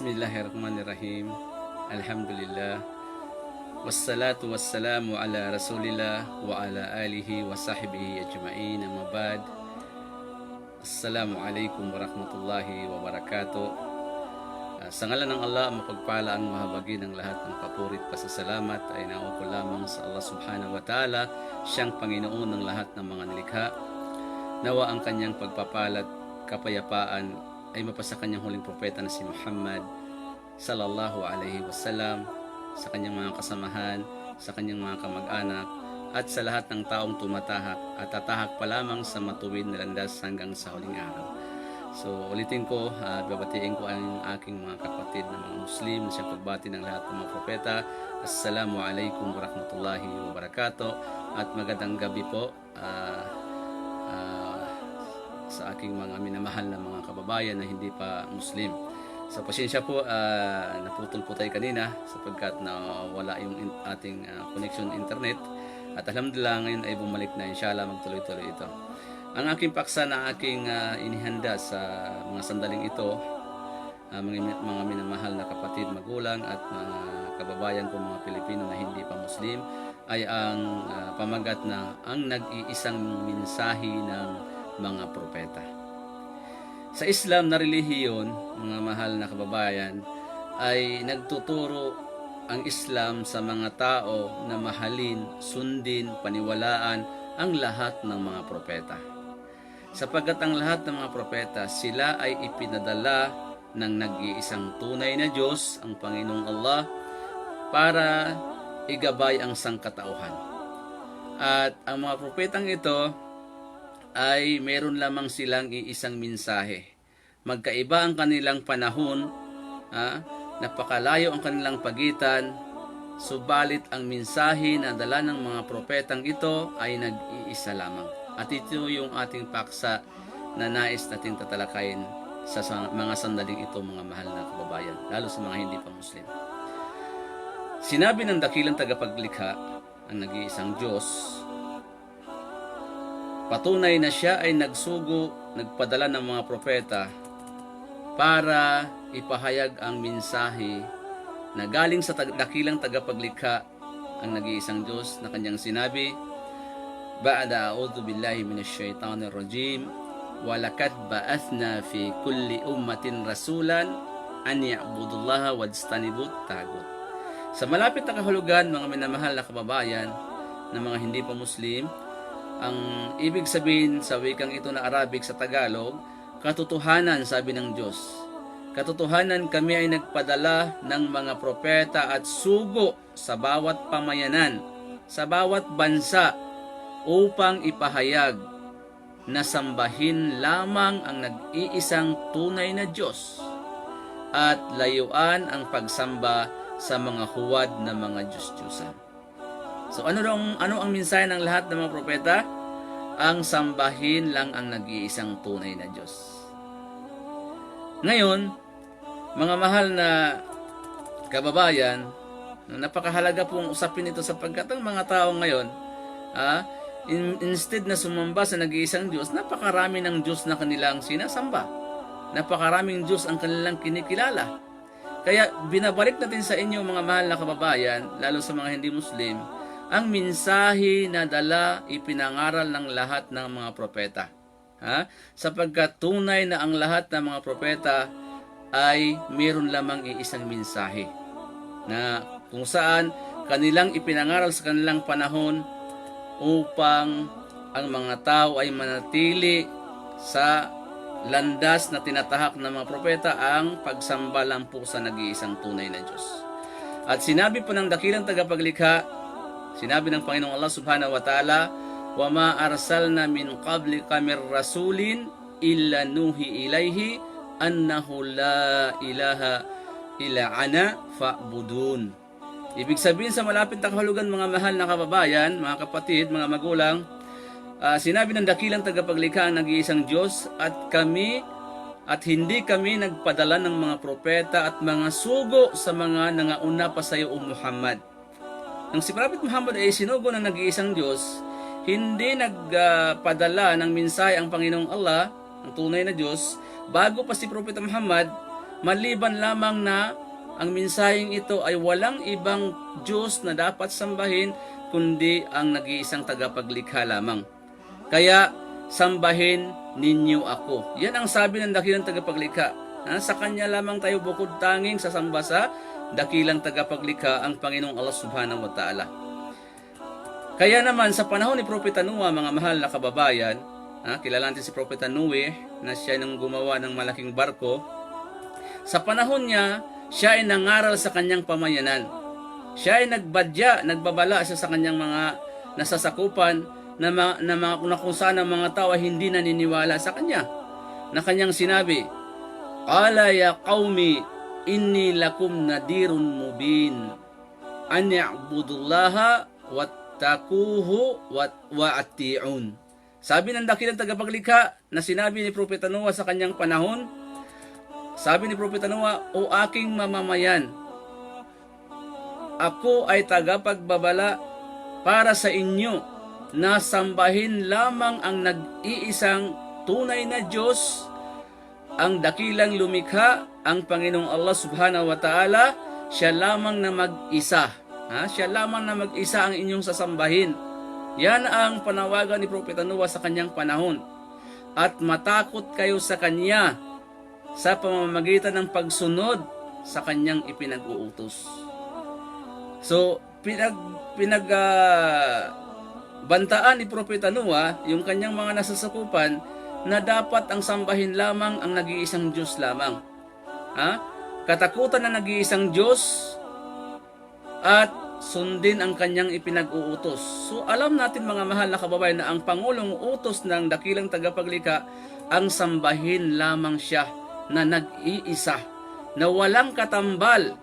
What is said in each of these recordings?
Bismillahirrahmanirrahim. Alhamdulillah. Wassalatu wassalamu ala Rasulillah wa ala alihi wa sahbihi ajma'in. Amma ba'd. Assalamualaikum warahmatullahi wabarakatuh. Sa ngalan ng Allah, mapagpala ang mahabagi ng lahat ng kapurit pasasalamat ay naupo lamang sa Allah subhanahu wa ta'ala, siyang Panginoon ng lahat ng mga nilikha. Nawa ang kanyang pagpapalat, kapayapaan ay mapasa kanyang huling propeta na si Muhammad sallallahu alaihi wasallam, sa kanyang mga kasamahan, sa kanyang mga kamag-anak, at sa lahat ng taong tumatahak at tatahak pa lamang sa matuwid na landas hanggang sa huling araw. So ulitin ko, babatiin ko ang aking mga kapatid na mga Muslim na siyang pagbati ng lahat ng mga propeta. Assalamu alaikum warahmatullahi wabarakatuh, at magandang gabi po sa aking mga minamahal na mga kababayan na hindi pa Muslim. So pasensya po, naputol po tayo kanina sapagkat nawala yung ating connection internet, at alhamdulillah ngayon ay bumalik na, inshallah magtuloy-tuloy ito. Ang aking paksa na aking inihanda sa mga sandaling ito, mga minamahal na kapatid, magulang at mga kababayan ko mga Pilipino na hindi pa Muslim, ay ang pamagat na ang nag-iisang mensahe ng mga propeta. Sa Islam na relihiyon, mga mahal na kababayan, ay nagtuturo ang Islam sa mga tao na mahalin, sundin, paniwalaan ang lahat ng mga propeta. Sapagkat ang lahat ng mga propeta, sila ay ipinadala ng nag-iisang tunay na Diyos, ang Panginoong Allah, para igabay ang sangkatauhan. At ang mga propetang ito ay meron lamang silang iisang mensahe. Magkaiba ang kanilang panahon, napakalayo ang kanilang pagitan, subalit ang mensahe na dala ng mga propetang ito ay nag-iisa lamang. At ito yung ating paksa na nais natin tatalakayin sa mga sandaling ito, mga mahal na kababayan, lalo sa mga hindi pa Muslim. Sinabi ng dakilang tagapaglikha, ang nag-iisang Diyos, patunay na siya ay nagpadala ng mga propeta para ipahayag ang mensahe na galing sa dakilang tagapaglikha, ang nag-iisang Diyos, na kanyang sinabi, Ba'da a'udhu billahi minash shaitanir rajim, walakad ba'athna fi kulli ummatin rasulan an ya'budullaha wajtanibut tagut. Sa malapit na kahulugan, mga minamahal na kababayan na mga hindi pa Muslim, ang ibig sabihin sa wikang ito na Arabic sa Tagalog, katotohanan, sabi ng Diyos. Katotohanan, kami ay nagpadala ng mga propeta at sugo sa bawat pamayanan, sa bawat bansa, upang ipahayag na sambahin lamang ang nag-iisang tunay na Diyos at layuan ang pagsamba sa mga huwad na mga Diyos-Diyusan. So ano ang mensahe ng lahat ng mga propeta? Ang sambahin lang ang nag-iisang tunay na Diyos. Ngayon, mga mahal na kababayan, napakahalaga pong usapin ito sapagkat ang mga tao ngayon, instead na sumamba sa nag-iisang Diyos, napakarami ng Diyos na kanilang sinasamba. Napakaraming Diyos ang kanilang kinikilala. Kaya binabalik natin sa inyo, mga mahal na kababayan, lalo sa mga hindi Muslim, ang mensahe na dala ipinangaral ng lahat ng mga propeta. Sapagkat tunay na ang lahat ng mga propeta ay meron lamang iisang mensahe na kung saan kanilang ipinangaral sa kanilang panahon upang ang mga tao ay manatili sa landas na tinatahak ng mga propeta, ang pagsamba lang po sa nag-iisang tunay na Diyos. At sinabi po ng dakilang tagapaglikha, sinabi ng Panginoong Allah subhanahu wa ta'ala, وَمَا أَرْسَلْنَا مِنْ قَبْلِكَ مِنْ رَسُولٍ إِلَّا نُوحِي إِلَيْهِ أَنَّهُ لَا إِلَهَ إِلَّا أَنَا فَاعْبُدُونِ. Ibig sabihin sa malapit na kahulugan, mga mahal na kababayan, mga kapatid, mga magulang, sinabi ng dakilang tagapaglikha ang nag-iisang Diyos, at hindi kami nagpadala ng mga propeta at mga sugo sa mga nangauna pa sa iyo, O Muhammad. Nang si Prophet Muhammad ay sinugo ng nag-iisang Diyos, hindi nagpadala ng mensahe ang Panginoong Allah, ang tunay na Diyos, bago pa si Prophet Muhammad, maliban lamang na ang mensaheng ito ay walang ibang Diyos na dapat sambahin kundi ang nag-iisang tagapaglikha lamang. Kaya sambahin ninyo ako. Yan ang sabi ng dakilang tagapaglikha. Sa Kanya lamang tayo bukod tanging sasamba sa dakilang tagapaglikha, ang Panginoong Allah Subhanahu wa Ta'ala. Kaya naman sa panahon ni Propeta Noah, mga mahal na kababayan, kilala natin si Propeta Noe na siya nang gumawa ng malaking barko. Sa panahon niya, siya ay nangaral sa kanyang pamayanan. Siya ay nagbabala siya sa kanyang mga nasasakupan na kung saan ang mga tao ay hindi naniniwala sa kanya. Na kanyang sinabi, "Qala ya qaumi inni lakum nadirun mubin an ya'budullaha wattaquhu wa ati'un." Sabi ng dakilang tagapaglikha na sinabi ni Propeta Noah sa kanyang panahon, sabi ni Propeta Noah, "O aking mamamayan, ako ay tagapagbabala para sa inyo na sambahin lamang ang nag-iisang tunay na Diyos, ang dakilang lumikha, ang Panginoong Allah Subhanahu wa Ta'ala. Siya lamang na mag-isa. Siya lamang na mag-isa ang inyong sasambahin." Yan ang panawagan ni Propeta Noah sa kanyang panahon. At matakot kayo sa kanya sa pamamagitan ng pagsunod sa kanyang ipinag-uutos. So, bantaan ni Propeta Noah yung kanyang mga nasasakupan na dapat ang sambahin lamang ang nag-iisang Diyos lamang. Katakutan na nag-iisang Diyos at sundin ang kanyang ipinag-uutos. So, alam natin mga mahal na kababayan na ang pangulong utos ng dakilang tagapaglikha ang sambahin lamang siya na nag-iisa, na walang katambal,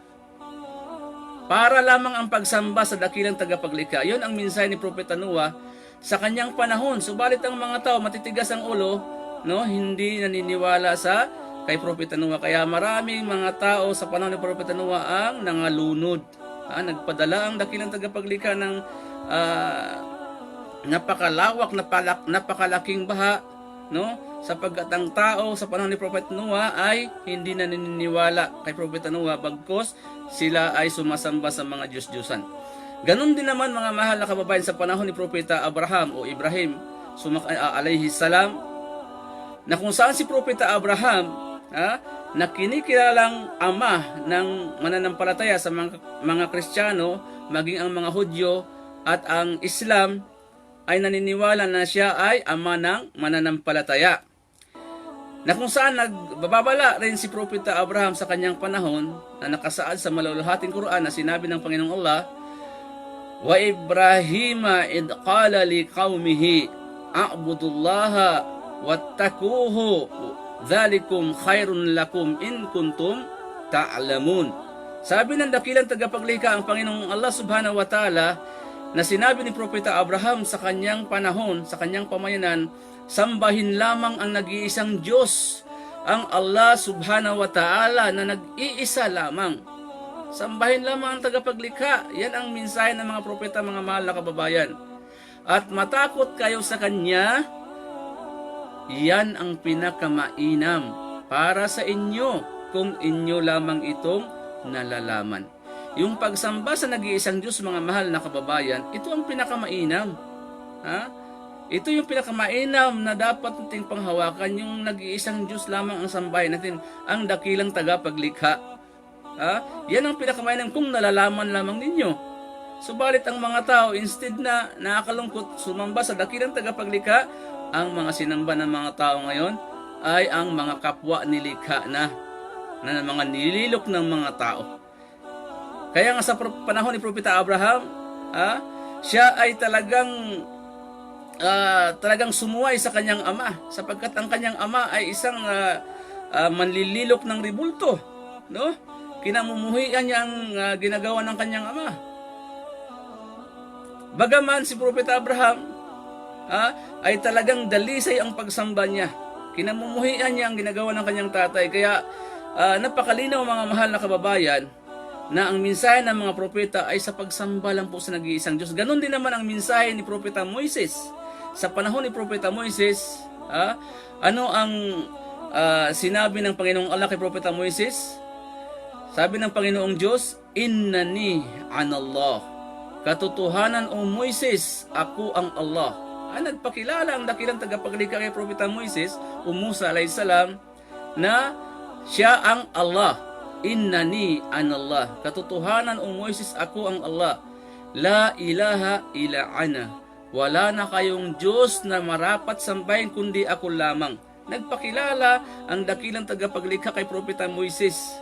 para lamang ang pagsamba sa dakilang tagapaglikha. Yon ang mensahe ni Propeta Noah sa kanyang panahon. Subalit ang mga tao matitigas ang ulo, hindi naniniwala sa kay Propeta Noah. Kaya maraming mga tao sa panahon ni Propeta Noah ang nangalunod. Nagpadala ang dakilang tagapaglikha ng napakalaking baha, sapagkat ang tao sa panahon ni Propeta Noah ay hindi na naniniwala kay Propeta Noah, bagkos sila ay sumasamba sa mga Diyos-Diyosan. Ganon din naman mga mahal na kababayan sa panahon ni Propeta Abraham o Ibrahim alayhi salam, na kung saan si Propeta Abraham na kinikilalang ama ng mananampalataya sa mga Kristiyano, maging ang mga Hudyo at ang Islam, ay naniniwala na siya ay ama ng mananampalataya. Na kung saan nagbababala rin si Propeta Abraham sa kanyang panahon na nakasaad sa maluluhating Quran na sinabi ng Panginoong Allah, "Wa Ibrahima id qala li qaumihi a'budullaha wattaquhu dzalikum khairun lakum in kuntum ta'lamun." Sabi ng dakilang tagapaglikha ang Panginoong Allah Subhanahu wa Ta'ala na sinabi ni Propeta Abraham sa kanyang panahon, sa kanyang pamayanan, sambahin lamang ang nag-iisang Diyos, ang Allah Subhanahu wa Ta'ala na nag-iisa lamang. Sambahin lamang ang tagapaglikha. Yan ang mensahe ng mga propeta, mga mahal na kababayan. At matakot kayo sa Kanya, yan ang pinakamainam para sa inyo kung inyo lamang itong nalalaman. Yung pagsamba sa nag-iisang Diyos, mga mahal na kababayan, ito ang pinakamainam. Ito yung pinakamainam na dapat nating panghawakan, yung nag-iisang Diyos lamang ang sambahin natin, ang dakilang tagapaglikha. Yan ang pinakamainam kung nalalaman lamang ninyo. Subalit ang mga tao, instead na nakakalungkot sumamba sa dakilang tagapaglikha, ang mga sinamba ng mga tao ngayon ay ang mga kapwa nilikha na mga nililok ng mga tao. Kaya nga sa panahon ni Propeta Abraham, siya ay talagang sumuway sa kanyang ama, sapagkat ang kanyang ama ay isang manlililok ng ribulto, kinamumuhian niya ang ginagawa ng kanyang ama. Bagaman si Propeta Abraham ay talagang dalisay ang pagsamba niya, kinamumuhian niya ang ginagawa ng kanyang tatay. Kaya napakalinaw mga mahal na kababayan na ang mensahe ng mga propeta ay sa pagsamba lang po sa nag-iisang Diyos. Ganon din naman ang mensahe ni Propeta Moises. Sa panahon ni Propeta Moises, ano ang sinabi ng Panginoong Allah kay Propeta Moises, sabi ng Panginoong Diyos, Innani anallah. Katotohanan o Moises, ako ang Allah. Nagpakilala ang dakilang tagapaglikha kay Propeta Moises, o Musa alayhisalam, na siya ang Allah. Innani anallah. Katotohanan o Moises, ako ang Allah. La ilaha illa ana. Wala na kayong Diyos na marapat sambahin kundi ako lamang. Nagpakilala ang dakilang tagapaglikha kay Propeta Moises,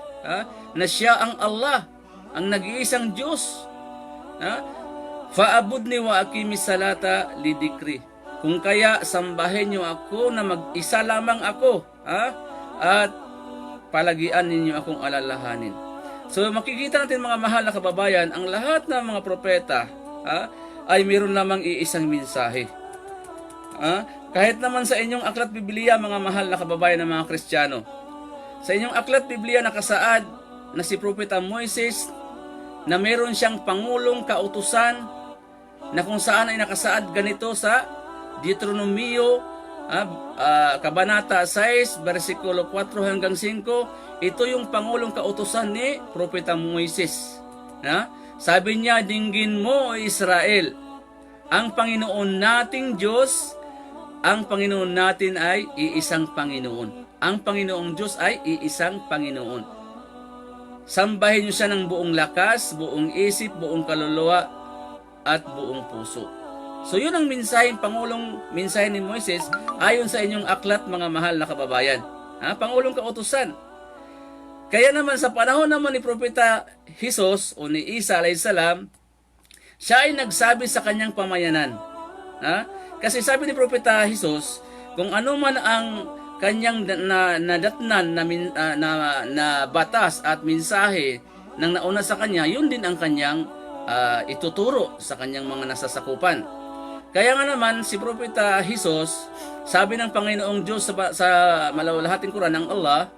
na siya ang Allah, ang nag-iisang Diyos. Fa'abudni wa aqimi salata lidikri. Kung kaya sambahin niyo ako na mag-isa lamang ako, at palagian ninyo akong alalahanin. So makikita natin mga mahal na kababayan, ang lahat ng mga propeta ay mayroon lamang iisang mensahe. Kahit naman sa inyong aklat Biblia, mga mahal na kababayan ng mga Kristiyano, sa inyong aklat Biblia nakasaad na si Propeta Moises na meron siyang pangulong kautusan na kung saan ay nakasaad ganito sa Deuteronomio Kabanata 6, versikulo 4 hanggang 5. Ito yung pangulong kautusan ni Propeta Moises. Sabi niya, dinggin mo o Israel, ang Panginoon nating Diyos, ang Panginoon natin ay iisang Panginoon. Ang Panginoong Diyos ay iisang Panginoon. Sambahin niyo siya ng buong lakas, buong isip, buong kaluluwa, at buong puso. So yun ang pangulong mensahe ni Moises ayon sa inyong aklat, mga mahal na kababayan. Pangulong kautusan. Kaya naman sa panahon naman ni Propeta Jesus o ni Isa alayhisalam, siya ay nagsabi sa kanyang pamayanan. Kasi sabi ni Propeta Jesus, kung ano man ang kanyang nadatnan na batas at mensahe ng nauna sa kanya, yun din ang kanyang ituturo sa kanyang mga nasasakupan. Kaya nga naman si Propeta Jesus, sabi ng Panginoong Diyos sa malawalahating Quran ng Allah,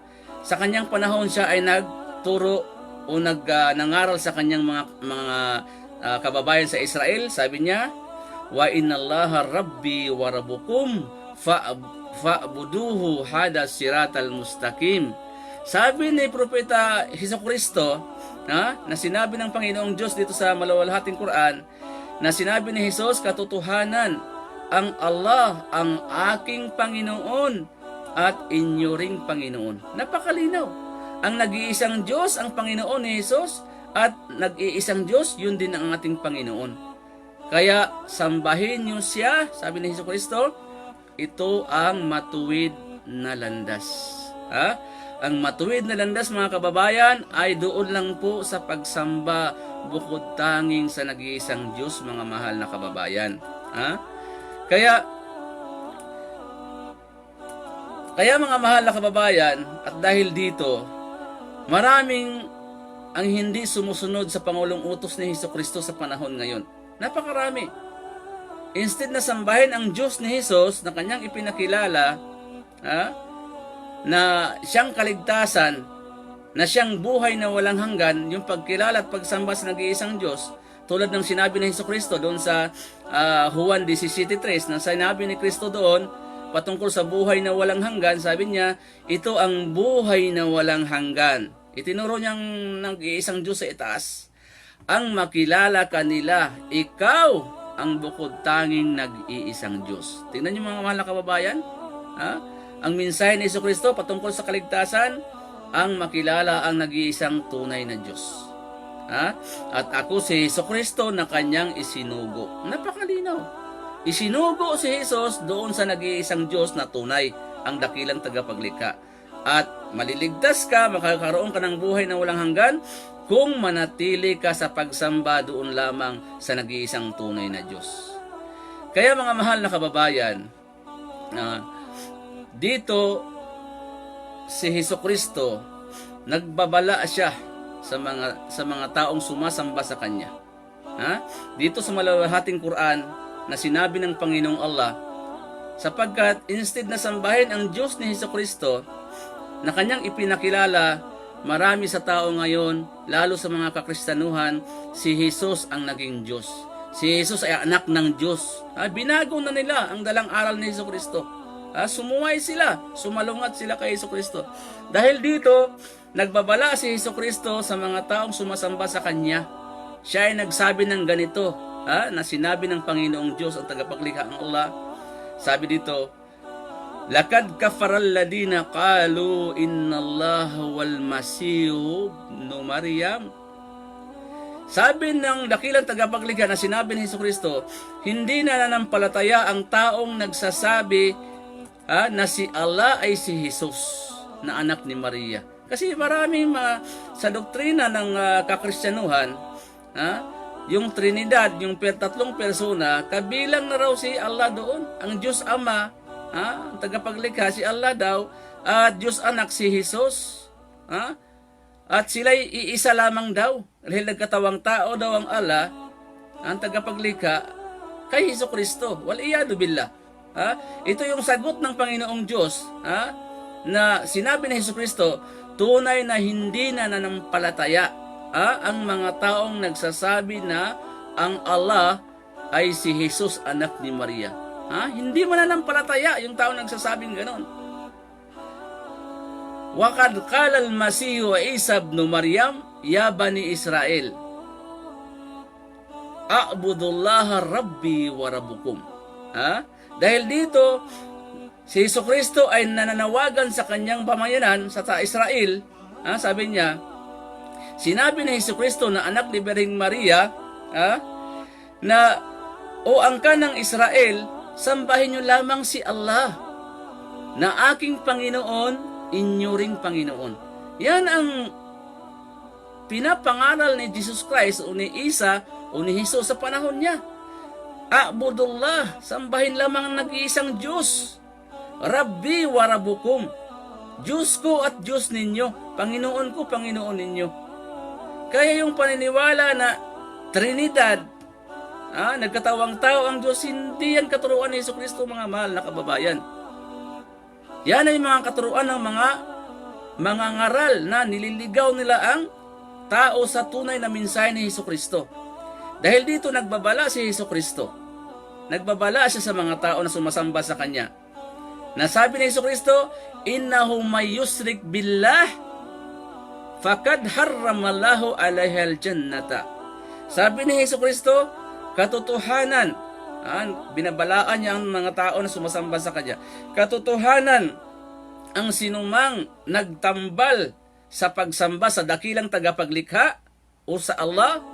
sa kanyang panahon siya ay nagturo o nangaral sa kanyang mga kababayan sa Israel. Sabi niya, wa innallaha rabbi wa rabbukum fa'buduhu hada siratal mustaqim. Sabi ni Propeta Jesucristo, na sinabi ng Panginoong Diyos dito sa malawalahating Quran, na sinabi ni Jesus, katotohanan, ang Allah ang aking Panginoon at inyo ring Panginoon. Napakalinaw. Ang nag-iisang Diyos, ang Panginoon ni Jesus, at nag-iisang Diyos, yun din ang ating Panginoon. Kaya sambahin niyo siya, sabi ni Jesucristo, ito ang matuwid na landas. Ang matuwid na landas, mga kababayan, ay doon lang po sa pagsamba bukod tanging sa nag-iisang Diyos, mga mahal na kababayan. Kaya mga mahal na kababayan, at dahil dito, maraming ang hindi sumusunod sa Pangulong Utos ni Jesucristo sa panahon ngayon. Napakarami. Instead na sambahin ang Diyos ni Jesus na kanyang ipinakilala, na siyang kaligtasan, na siyang buhay na walang hanggan, yung pagkilala at pagsamba sa nag-iisang Diyos, tulad ng sinabi ni Jesucristo doon sa Juan 17:3, na sinabi ni Kristo doon, patungkol sa buhay na walang hanggan, sabi niya, ito ang buhay na walang hanggan. Itinuro niyang nag-iisang Diyos sa itaas, ang makilala kanila, ikaw ang bukod tanging nag-iisang Diyos. Tingnan niyo mga mahal na kababayan, ang mensahe ni Jesucristo patungkol sa kaligtasan, ang makilala ang nag-iisang tunay na Diyos. At ako si Jesucristo na kanyang isinugo. Napakalinaw. Isinugo si Jesus doon sa nag-iisang Diyos na tunay, ang dakilang tagapaglikha. At maliligtas ka, makakaroon ka ng buhay na walang hanggan kung manatili ka sa pagsamba doon lamang sa nag-iisang tunay na Diyos. Kaya mga mahal na kababayan, dito si Jesucristo nagbabala siya sa mga taong sumasamba sa kanya. Dito sa malawalahating Quran na sinabi ng Panginoong Allah, sapagkat instead na sambahin ang Diyos ni Jesucristo na kanyang ipinakilala, marami sa tao ngayon, lalo sa mga kakristanuhan, si Jesus ang naging Diyos. Si Jesus ay anak ng Diyos. Binago na nila ang dalang aral ni Jesucristo. Sumuway sila, sumalungat sila kay Hesukristo. Dahil dito, nagbabala si Hesukristo sa mga taong sumasamba sa Kanya. Siya ay nagsabi ng ganito, na sinabi ng Panginoong Diyos, ang tagapaglikha ng Allah. Sabi dito, Lakad kafaral ladina qalu inna Allah wal Masihu no Maryam. Sabi ng dakilang tagapaglikha na sinabi ni Hesukristo, hindi na nanampalataya ang taong nagsasabi na si Allah ay si Jesus na anak ni Maria. Kasi maraming sa doktrina ng kakristyanuhan, yung Trinidad, yung tatlong persona, kabilang na raw si Allah doon. Ang Diyos Ama, ang tagapaglikha, si Allah daw, at Diyos Anak, si Jesus. At sila'y iisa lamang daw. Dahil nagkatawang tao daw ang Allah, ang tagapaglikha, kay Hesukristo. Wal'iyadu billah. Ito yung sagot ng Panginoong Diyos, na sinabi ni Hesukristo, tunay na hindi na nanampalataya ang mga taong nagsasabi na ang Allah ay si Jesus, anak ni Maria. Hindi mananampalataya yung taong nagsasabing ganon. Waqad qala al-Masihu Isa ibn Maryam, ya bani Israel, a'budullaha rabbi wa rabbukum. Dahil dito, si Hesukristo ay nananawagan sa kanyang pamayanan sa Israel. Sabi niya, sinabi ni Hesukristo na anak ni Birheng Maria, na o angkan ng Israel, sambahin niyo lamang si Allah, na aking Panginoon, inyo ring Panginoon. Yan ang pinapangaral ni Jesus Christ o ni Isa o ni Jesus sa panahon niya. A'budullah, sambahin lamang ang nag-iisang Diyos. Rabbi wa rabbukum, Diyos ko at Diyos ninyo, Panginoon ko, Panginoon ninyo. Kaya yung paniniwala na Trinidad, nagkatawang tao ang Diyos, hindi yan katuruan ni Hesukristo, mga mahal na kababayan. Yan ay mga katuruan ng mga ngaral na nililigaw nila ang tao sa tunay na mensahe ni Hesukristo. Dahil dito nagbabala si Hesukristo. Nagbabala siya sa mga tao na sumasamba sa Kanya. Nasabi ni Hesukristo, innahu may yusrik billah, fakad harramallahu alayhal jannata. Sabi ni Hesukristo, katotohanan, binabalaan niya ang mga tao na sumasamba sa Kanya. Katotohanan, ang sinumang nagtambal sa pagsamba sa dakilang tagapaglikha o sa Allah,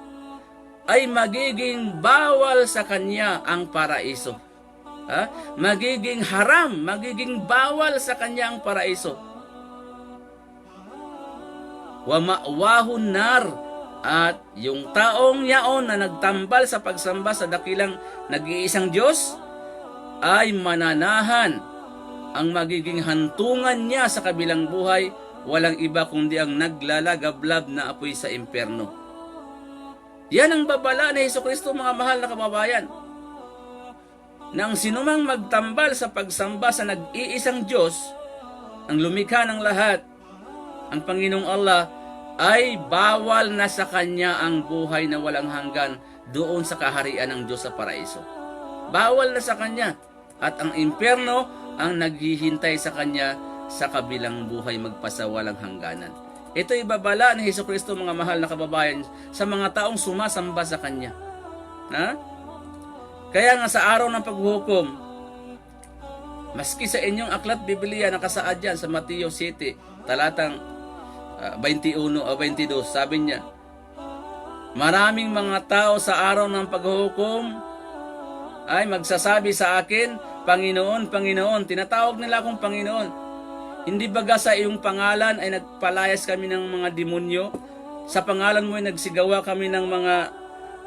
ay magiging bawal sa kanya ang paraiso. Magiging haram, magiging bawal sa kanya ang paraiso. Wa ma'wahun nar, at yung taong yaon na nagtambal sa pagsamba sa dakilang nag-iisang Diyos ay mananahan. Ang magiging hantungan niya sa kabilang buhay, walang iba kundi ang naglalagablab na apoy sa impyerno. Yan ang babala ni Hesukristo, mga mahal na kababayan. Na ang sinumang magtambal sa pagsamba sa nag-iisang Diyos, ang lumikha ng lahat, ang Panginoong Allah, ay bawal na sa Kanya ang buhay na walang hanggan doon sa kaharian ng Diyos sa paraiso. Bawal na sa Kanya. At ang impyerno ang naghihintay sa Kanya sa kabilang buhay magpasawalang hangganan. Ito ay babala ni Hesukristo, mga mahal na kababayan, sa mga taong sumasamba sa Kanya. Kaya nga sa araw ng paghuhukom, maski sa inyong aklat Biblia nakasaad yan sa Mateo 7, talatang 21 o 22, sabi niya, maraming mga tao sa araw ng paghuhukom ay magsasabi sa akin, Panginoon, Panginoon. Tinatawag nila akong Panginoon. Hindi baga sa iyong pangalan ay nagpalayas kami ng mga demonyo? Sa pangalan mo ay nagsigawa kami ng mga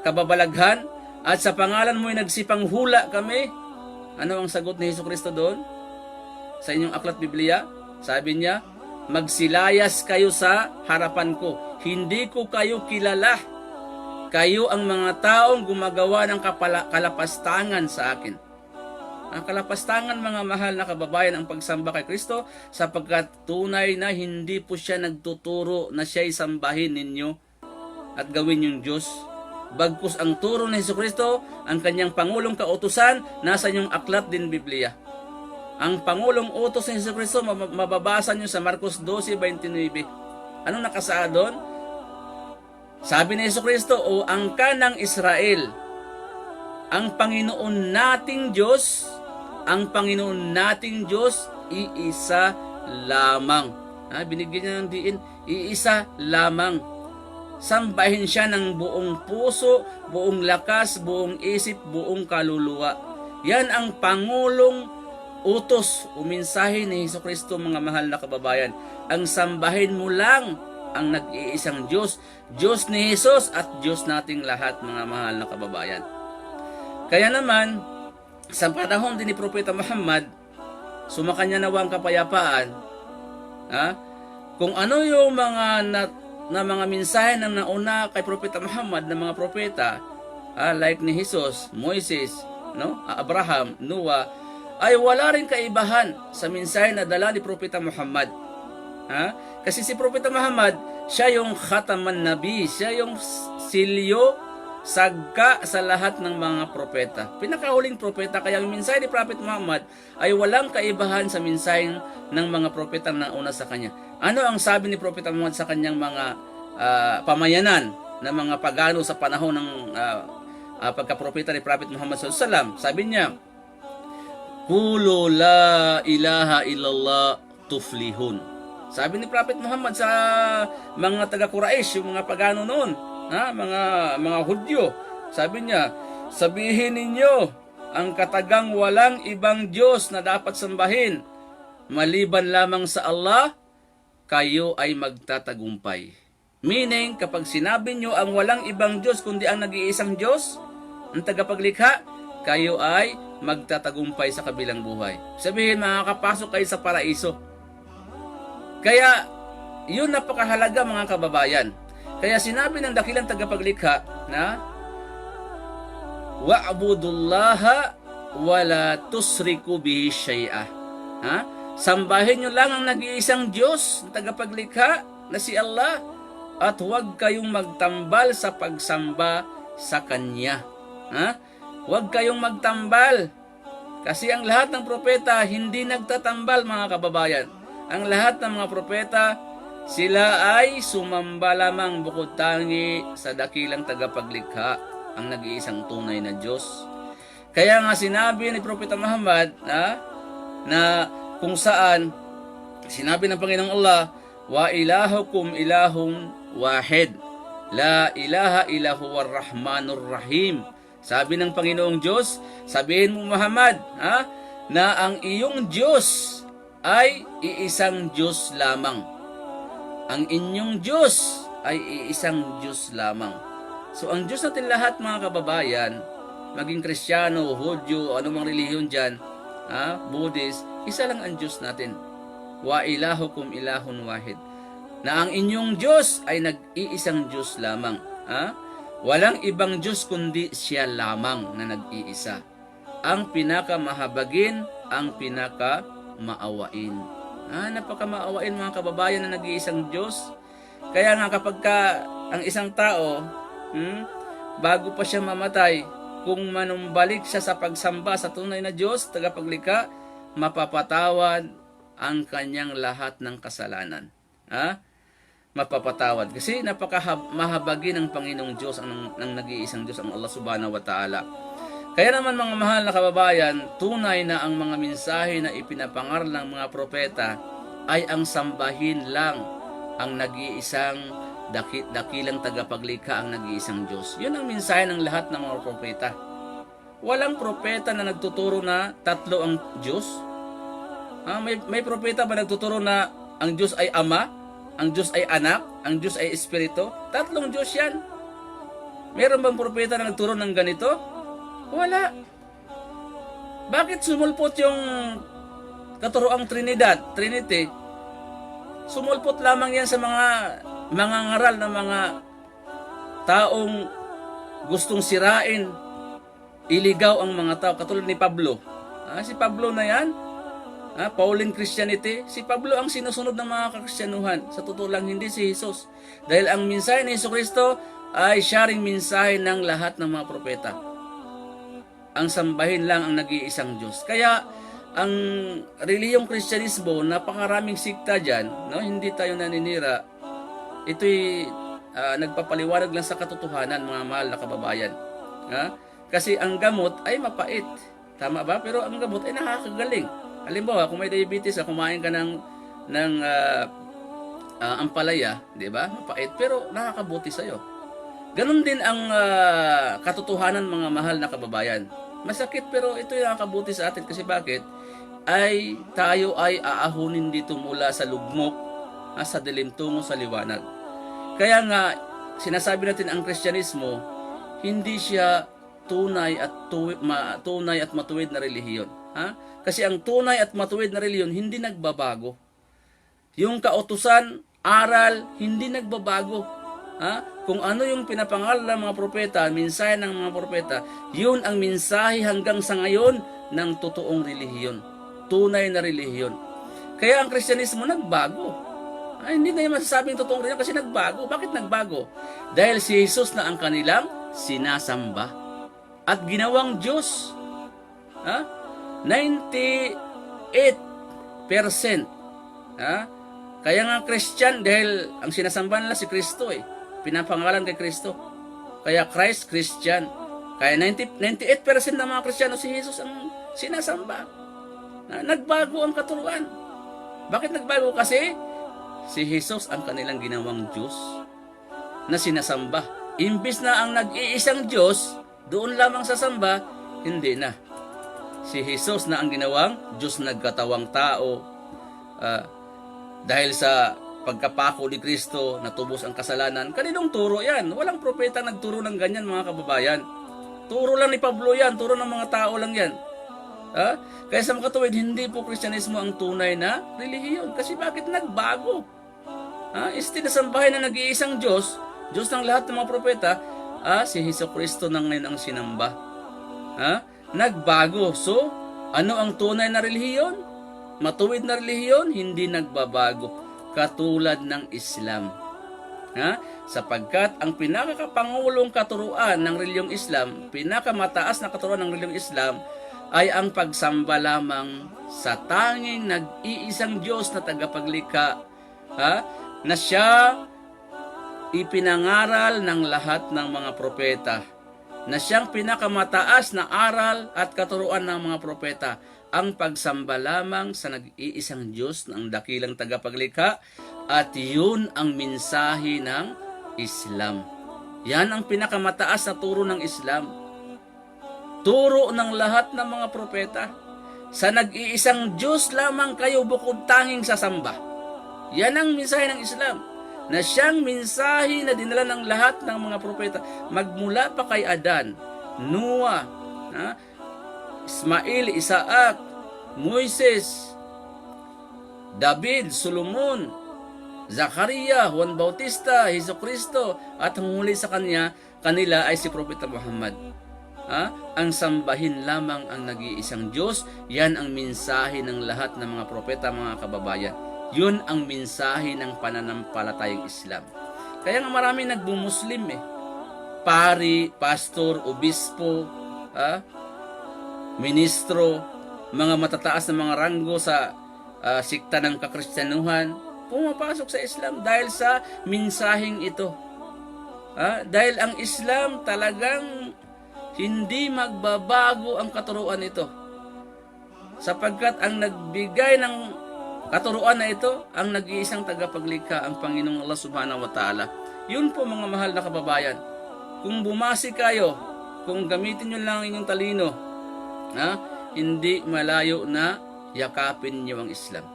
kababalaghan? At sa pangalan mo ay nagsipanghula kami? Ano ang sagot ni Hesukristo doon? Sa inyong aklat Biblia, sabi niya, magsilayas kayo sa harapan ko. Hindi ko kayo kilala. Kayo ang mga taong gumagawa ng kalapastangan sa akin. Ang kalapastangan, mga mahal na kababayan, ang pagsamba kay Kristo, sapagkat tunay na hindi po siya nagtuturo na siya'y sambahin ninyo at gawin yung Diyos. Bagkus ang turo ni Hesukristo, ang kanyang pangulong kautusan, nasa inyong aklat din Biblia. Ang pangulong utos ni Jesucristo, mababasa nyo sa Marcos 12:29. Anong nakasaad doon? Sabi ni Jesucristo, o angka ng Israel, ang Panginoon nating Diyos, ang Panginoon nating Diyos, iisa lamang. Binigyan niya ng diin, iisa lamang. Sambahin siya ng buong puso, buong lakas, buong isip, buong kaluluwa. Yan ang pangulong utos o mensahe ni Jesucristo, mga mahal na kababayan. Ang sambahin mo lang ang nag-iisang Diyos, Diyos ni Jesus at Diyos nating lahat, mga mahal na kababayan. Kaya naman, sa panahon din ni Propeta Muhammad, sumakanya nawa ang kapayapaan, kung ano yung mga mga mensahe na nauna kay Propeta Muhammad na mga propeta, like ni Jesus, Moises, Abraham, Noah, ay wala rin kaibahan sa mensahe na dala ni Propeta Muhammad. Kasi si Propeta Muhammad, siya yung khataman nabi, siya yung silyo, sagka sa lahat ng mga propeta. Pinakahuling propeta, kaya yung mensahe ni Prophet Muhammad ay walang kaibahan sa mensahe ng mga propeta na una sa kanya. Ano ang sabi ni Propeta Muhammad sa kanyang mga pamayanan na mga pagano sa panahon ng pagkapropeta ni Prophet Muhammad sallallahu alaihi wasallam? Sabi niya, "Qulu la ilaha illallah tuflihun." Sabi ni Prophet Muhammad sa mga taga-Quraysh, yung mga pagano noon, mga Hudyo, sabi niya, sabihin ninyo ang katagang walang ibang Diyos na dapat sambahin maliban lamang sa Allah, kayo ay magtatagumpay. Meaning, kapag sinabi nyo ang walang ibang Diyos kundi ang nag-iisang Diyos, ang tagapaglikha, kayo ay magtatagumpay sa kabilang buhay. Sabihin, makakapasok kayo sa paraiso. Kaya, yun napakahalaga, mga kababayan. Kaya sinabi ng dakilang tagapaglikha na wa'budullaha wala tusriku bihi syai'ah. Sambahin nyo lang ang nag-iisang Diyos, tagapaglikha na si Allah, at huwag kayong magtambal sa pagsamba sa Kanya. Huwag kayong magtambal. Kasi ang lahat ng propeta hindi nagtatambal, mga kababayan. Ang lahat ng mga propeta, sila ay sumamba lamang bukod tangi sa dakilang tagapaglikha, ang nag-iisang tunay na Diyos. Kaya nga sinabi ni Propeta Muhammad na kung saan sinabi ng Panginoong Allah, wa ilahukum ilahun wahid, la ilaha illa huwar rahmanur rahim. Sabi ng Panginoong Diyos, sabihin mo Muhammad, na ang iyong Diyos ay iisang Diyos lamang. Ang inyong Diyos ay iisang Diyos lamang. So ang Diyos natin lahat, mga kababayan, maging Kristiyano, Hudyo, anumang relihiyon dyan, Buddhist, isa lang ang Diyos natin. Wa ilahukum ilahun wahid. Na ang inyong Diyos ay nag-iisang Diyos lamang. Walang ibang Diyos kundi siya lamang na nag-iisa. Ang pinakamahabagin, ang pinakamaawain. Napakamaawain, mga kababayan, na nag-iisang Diyos. Kaya nga kapag ang isang tao, bago pa siya mamatay, kung manumbalik siya sa pagsamba sa tunay na Diyos, tagapaglikha, mapapatawad ang kanyang lahat ng kasalanan. Mapapatawad. Kasi napakamahabagin ng Panginoong Diyos, ng nag-iisang Diyos, ang Allah subhanahu wa ta'ala. Kaya naman, mga mahal na kababayan, tunay na ang mga mensahe na ipinapangaral ng mga propeta ay ang sambahin lang ang nag-iisang dakilang tagapaglikha, ang nag-iisang Diyos. Yun ang mensahe ng lahat ng mga propeta. Walang propeta na nagtuturo na tatlo ang Diyos. May propeta ba nagtuturo na ang Diyos ay Ama, ang Diyos ay Anak, ang Diyos ay Espiritu? Tatlong Diyos yan. Meron bang propeta na nagturo ng ganito? Wala. Bakit sumulpot yung katuroang Trinity? Sumulpot lamang yan sa mga ngaral na mga taong gustong sirain, iligaw ang mga tao. Katulad ni Pablo. Si Pablo na yan, Pauline Christianity. Si Pablo ang sinusunod ng mga kakristyanuhan. Sa totoo lang, hindi si Jesus. Dahil ang mensahe ni Jesucristo ay siya ring mensahe ng lahat ng mga propeta. Ang sambahin lang ang nag-iisang Diyos. Kaya ang relihiyong Kristyanismo, napakaraming sikta dyan, no? Hindi tayo naninira. Ito'y nagpapaliwanag lang sa katotohanan, mga mahal na kababayan. Ha? Kasi ang gamot ay mapait. Tama ba? Pero ang gamot ay nakakagaling. Halimbawa, kung may diabetes, kumain ka ng ampalaya, di ba? Mapait, pero nakakabuti sa'yo. Ganon din ang katotohanan, mga mahal na kababayan. Masakit, pero ito yung nakakabuti sa atin. Kasi bakit? Tayo ay aahunin dito mula sa lugmok, sa dilim tungo sa liwanag. Kaya nga, sinasabi natin ang Kristyanismo, hindi siya tunay at matuwid na relihiyon. Ha? Kasi ang tunay at matuwid na relihiyon hindi nagbabago. Yung kautusan, aral, hindi nagbabago. Ha? Kung ano yung pinapangaral ng mga propeta, mensahe ng mga propeta, yun ang mensahe hanggang sa ngayon ng totoong relihiyon. Tunay na relihiyon. Kaya ang Kristyanismo nagbago. Hindi na yung masasabing totoong relihiyon kasi nagbago. Bakit nagbago? Dahil si Jesus na ang kanilang sinasamba at ginawang Diyos. 98%. Kaya nga Christian dahil ang sinasamba nila si Kristo pinapangalan kay Kristo. Kaya Christ, Christian. Kaya 98% ng mga Kristiyano si Jesus ang sinasamba. Nagbago ang katuruan. Bakit nagbago? Kasi si Jesus ang kanilang ginawang Diyos na sinasamba. Imbis na ang nag-iisang Diyos doon lamang sa samba, hindi na. Si Jesus na ang ginawang Diyos nagkatawang tao. Dahil sa pagkapako ni Kristo, natubos ang kasalanan. Kaninong turo yan? Walang propeta nagturo ng ganyan, mga kababayan. Turo lang ni Pablo yan. Turo ng mga tao lang yan. Kaya sa mga katuwid, hindi po Kristyanismo ang tunay na relihiyon. Kasi bakit nagbago? Instead na sambahin na nag-iisang Diyos, Diyos ng lahat ng mga propeta, si Jesucristo na ngayon ang sinamba. Nagbago. So, ano ang tunay na relihiyon? Matuwid na relihiyon? Hindi nagbabago. Katulad ng Islam. Sapagkat ang pinakapangulong katuruan ng relihiyong Islam, pinakamataas na katuruan ng relihiyong Islam, ay ang pagsamba lamang sa tanging nag-iisang Diyos na tagapaglikha, na siya ipinangaral ng lahat ng mga propeta, na siyang pinakamataas na aral at katuruan ng mga propeta, ang pagsamba lamang sa nag-iisang Diyos ng dakilang tagapaglikha, at yun ang mensahe ng Islam. Yan ang pinakamataas na turo ng Islam. Turo ng lahat ng mga propeta. Sa nag-iisang Diyos lamang kayo bukod tanging sasamba. Yan ang mensahe ng Islam. Na siyang mensahe na dinala ng lahat ng mga propeta. Magmula pa kay Adan, Noah, Ismail, Isaac, Moises, David, Solomon, Zakaria, Juan Bautista, Jesucristo, at ang huli sa kanila ay si Propeta Muhammad. Ang sambahin lamang ang nag-iisang Diyos, yan ang mensahe ng lahat ng mga propeta, mga kababayan. Yun ang mensahe ng pananampalatayang Islam. Kaya nga marami nagbumuslim pari, pastor, obispo, ministro, mga matataas na mga ranggo sa sikta ng kakristyanuhan, pumapasok sa Islam dahil sa mensaheng ito. Dahil ang Islam talagang hindi magbabago ang katuruan ito. Sapagkat ang nagbigay ng katuruan na ito, ang nag-iisang tagapaglikha, ang Panginoong Allah Subhanahu wa Ta'ala. Yun po, mga mahal na kababayan. Kung bumasi kayo, kung gamitin nyo lang inyong talino, hindi malayo na yakapin nyo ang Islam.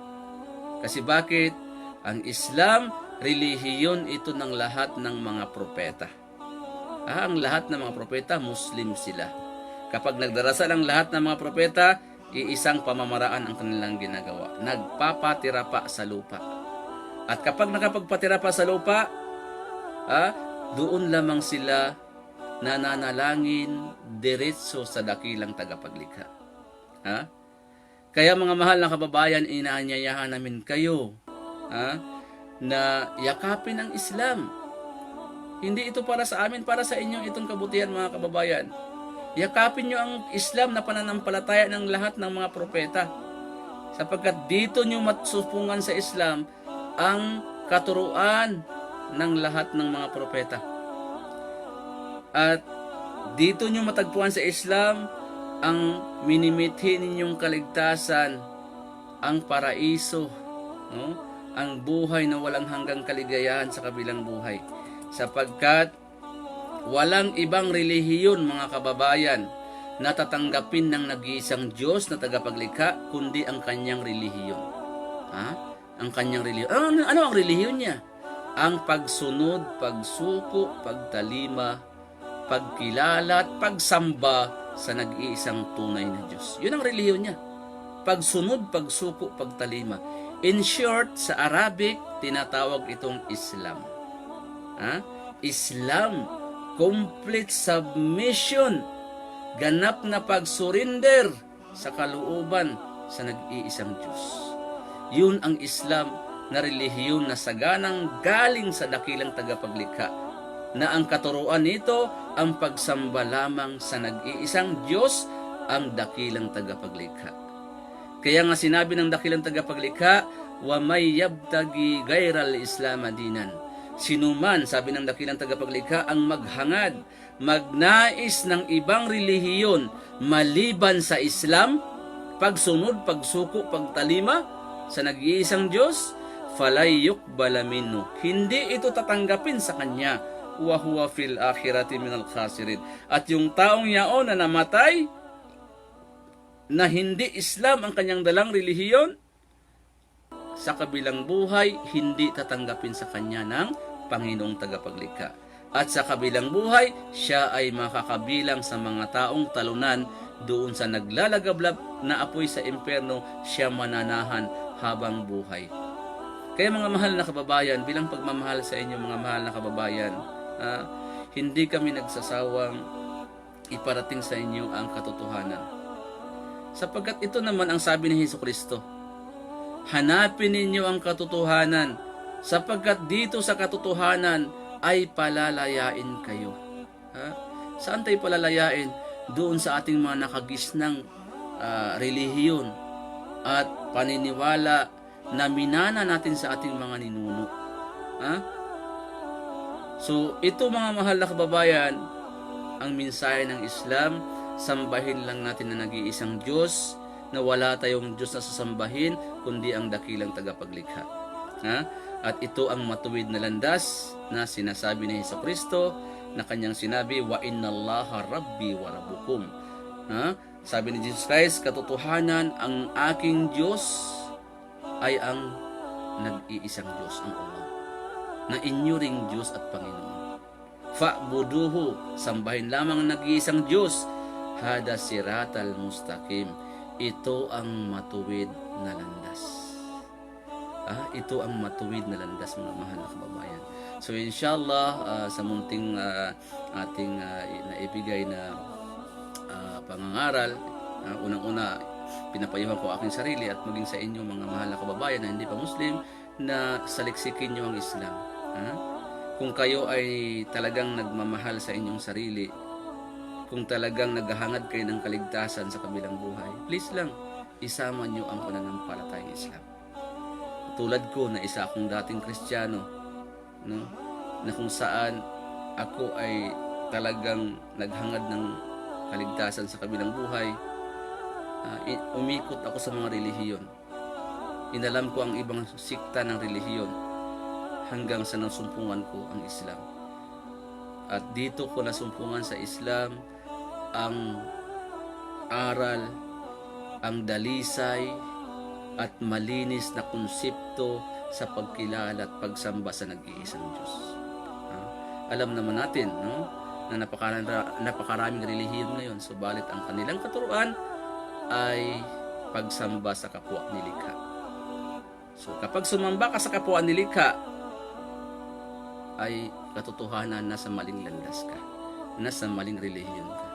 Kasi bakit? Ang Islam, relihiyon ito ng lahat ng mga propeta. Ang lahat ng mga propeta, Muslim sila. Kapag nagdarasal ang lahat ng mga propeta, iisang pamamaraan ang kanilang ginagawa. Nagpapatira pa sa lupa. At kapag nakapagpatira pa sa lupa, doon lamang sila nananalangin diretso sa dakilang tagapaglikha. Kaya mga mahal na kababayan, inaanyayahan namin kayo na yakapin ang Islam. Hindi ito para sa amin, para sa inyong itong kabutihan, mga kababayan. Yakapin nyo ang Islam na pananampalataya ng lahat ng mga propeta. Sapagkat dito nyo masupungan sa Islam ang katuruan ng lahat ng mga propeta. At dito nyo matagpuan sa Islam ang minimithi ninyong kaligtasan, ang paraiso, no? Ang buhay na walang hanggang kaligayahan sa kabilang buhay. Sapagkat walang ibang relihiyon, mga kababayan, na tatanggapin ng nag-iisang Diyos na tagapaglikha, kundi ang kanyang relihiyon. Ha? Ang kanyang relihiyon. Ano ang relihiyon niya? Ang pagsunod, pagsuko, pagtalima, pagkilala at pagsamba sa nag-iisang tunay na Diyos. Yun ang relihiyon niya. Pagsunod, pagsuko, pagtalima. In short, sa Arabic, tinatawag itong Islam. Ha? Islam, complete submission, ganap na pag-surrender sa kalooban sa nag-iisang Diyos. Yun ang Islam na relihiyon na saganang galing sa dakilang tagapaglikha, na ang katuruan nito ang pagsamba lamang sa nag-iisang Diyos, ang dakilang tagapaglikha. Kaya nga sinabi ng dakilang tagapaglikha, wa may yabtagi gairal Islam dinan. Sinuman, sabi ng dakilang tagapaglikha, ang maghangad, magnais ng ibang relihiyon maliban sa Islam, pagsunod, pagsuko, pagtalima sa nag-iisang Diyos, falay yuqbala minhu. Hindi ito tatanggapin sa kanya, wa huwa fil akhirati minal khasirin. At yung taong yaon na namatay na hindi Islam ang kanyang dalang relihiyon, sa kabilang buhay, hindi tatanggapin sa kanya ng Panginoong tagapaglikha. At sa kabilang buhay, siya ay makakabilang sa mga taong talunan doon sa naglalagablab na apoy sa impyerno, siya mananahan habang buhay. Kaya mga mahal na kababayan, bilang pagmamahal sa inyo mga mahal na kababayan, hindi kami nagsasawang iparating sa inyo ang katotohanan. Sapagkat ito naman ang sabi ni Jesucristo, hanapin ninyo ang katotohanan, sapagkat dito sa katotohanan ay palalayain kayo. Saan tayo palalayain? Doon sa ating mga nakagisnang relihiyon at paniniwala na minana natin sa ating mga ninuno. So, ito mga mahal na kababayan, ang mensahe ng Islam, sambahin lang natin na nag-iisang Diyos, na wala tayong Diyos na sasambahin, kundi ang dakilang tagapaglikha. At ito ang matuwid na landas na sinasabi ni Jesucristo, na kanyang sinabi, wa innallaha rabbi wa rabbukum. Sabi ni Jesus Christ, katotohanan, ang aking Diyos ay ang nag-iisang Diyos, ang Allah, na inyo ring Diyos at Panginoon. Fa'buduhu, sambahin lamang ang nag-iisang Diyos, hada siratal mustaqim. Ito ang matuwid na landas. Ito ang matuwid na landas, mga mahal na kababayan. So inshallah, sa munting ating naibigay na pangangaral, unang-una, pinapayuhan ko aking sarili at maging sa inyo mga mahal na kababayan na hindi pa Muslim, na saliksikin nyo ang Islam. Kung kayo ay talagang nagmamahal sa inyong sarili, kung talagang naghahangad kayo ng kaligtasan sa kabilang buhay, please lang, isama nyo ang pananampalatayang Islam. Tulad ko na isa akong dating Kristiyano, no? Na kung saan ako ay talagang naghangad ng kaligtasan sa kabilang buhay, umikot ako sa mga relihiyon. Inalam ko ang ibang sikta ng relihiyon hanggang sa nasumpungan ko ang Islam. At dito ko nasumpungan sa Islam ang aral, ang dalisay at malinis na konsepto sa pagkilala at pagsamba sa nag-iisang Diyos. Alam naman natin, no, na napakaraming relihiyon ngayon, subalit ang kanilang katuruan ay pagsamba sa kapwa nilikha. So kapag sumamba ka sa kapwa nilikha, ay katotohanan nasa maling landas ka, nasa maling relihiyon ka.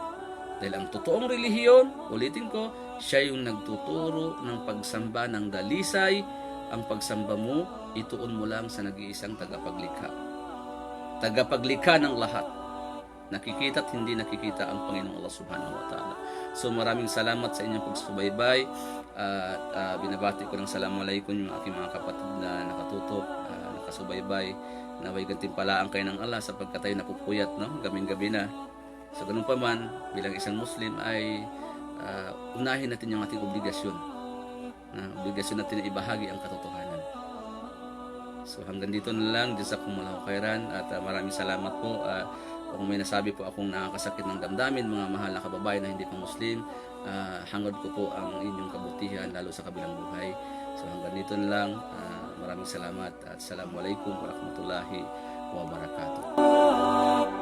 Dahil ang totoong relihiyon, ulitin ko, siya yung nagtuturo ng pagsamba ng dalisay. Ang pagsamba mo, ituon mo lang sa nag-iisang tagapaglikha. Tagapaglikha ng lahat. nakikita at hindi nakikita ang Panginoong Allah Subhanahu wa Ta'ala. So maraming salamat sa inyong pagsubaybay at binabati ko ng Assalamualaikum yung aking mga kapatid na nakatutok, nakasubaybay. Naway gantimpalaan kayo ng Allah sapagkat tayo napupuyat, no? Gabing-gabi na. So ganun pa man, bilang isang Muslim ay unahin natin yung ating obligasyon. Obligasyon natin na ibahagi ang katotohanan. So hanggang dito na lang. Jazakumullahu khairan at maraming salamat po. Kung may nasabi po akong nakakasakit ng damdamin, mga mahal na kababayan na hindi pa Muslim, hangad ko po ang inyong kabutihan lalo sa kabilang buhay. So hanggang dito na lang. Maraming salamat at Assalamualaikum warahmatullahi wabarakatuh.